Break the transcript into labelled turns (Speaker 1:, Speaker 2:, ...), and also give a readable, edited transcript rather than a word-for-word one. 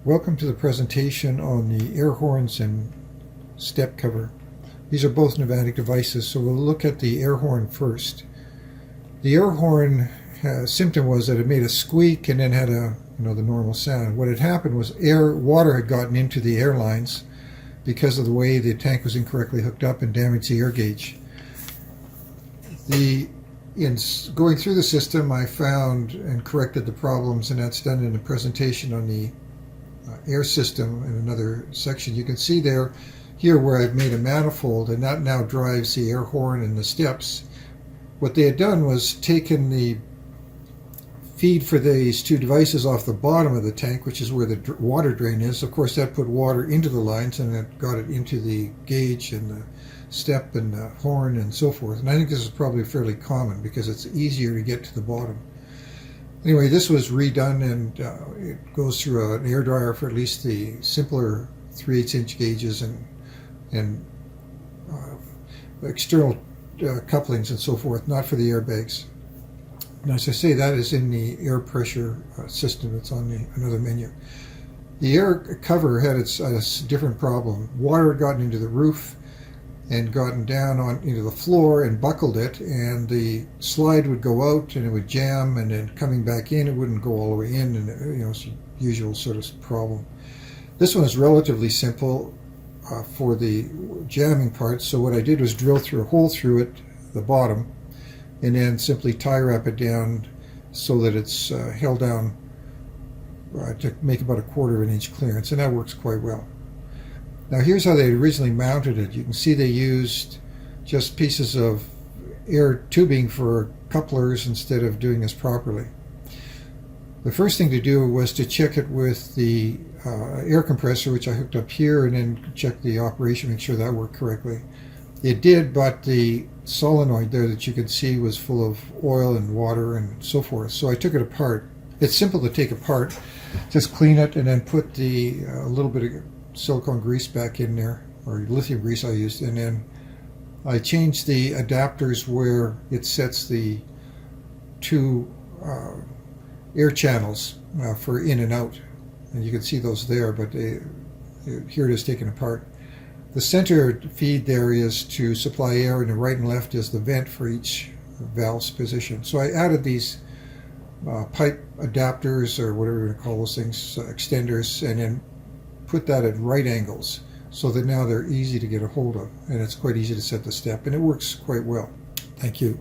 Speaker 1: Welcome to the presentation on the air horns and step cover. These are both pneumatic devices, so we'll look at the air horn first. The air horn symptom was that it made a squeak and then had the normal sound. What had happened was water had gotten into the air lines because of the way the tank was incorrectly hooked up and damaged the air gauge. In going through the system, I found and corrected the problems, and that's done in the presentation on the air system in another section. You can see here where I've made a manifold, and that now drives the air horn and the steps. What they had done was taken the feed for these two devices off the bottom of the tank, which is where the water drain is. Of course, that put water into the lines, and it got it into the gauge and the step and the horn and so forth. And I think this is probably fairly common because it's easier to get to the bottom. Anyway, this was redone, and it goes through an air dryer for at least the simpler 3/8 inch gauges and external couplings and so forth, not for the airbags. And as I say, that is in the air pressure system that's on another menu. The air cover had a different problem. Water had gotten into the roof and gotten down into the floor and buckled it, and the slide would go out and it would jam, and then coming back in it wouldn't go all the way in, and it's a usual sort of problem. This one is relatively simple for the jamming part. So what I did was drill through a hole through it, the bottom, and then simply tie wrap it down so that it's held down to make about 1/4 inch clearance, and that works quite well. Now here's how they originally mounted it. You can see they used just pieces of air tubing for couplers instead of doing this properly. The first thing to do was to check it with the air compressor, which I hooked up here, and then check the operation, make sure that worked correctly. It did, but the solenoid there that you can see was full of oil and water and so forth, so I took it apart. It's simple to take apart. Just clean it and then put the little bit of silicone grease back in there, or lithium grease I used, and then I changed the adapters where it sets the two air channels for in and out, and you can see those there, but here it is taken apart. The center feed there is to supply air, and the right and left is the vent for each valve's position. So I added these pipe adapters, or whatever you want to call those things, extenders, and then put that at right angles so that now they're easy to get a hold of, and it's quite easy to set the step, and it works quite well. Thank you.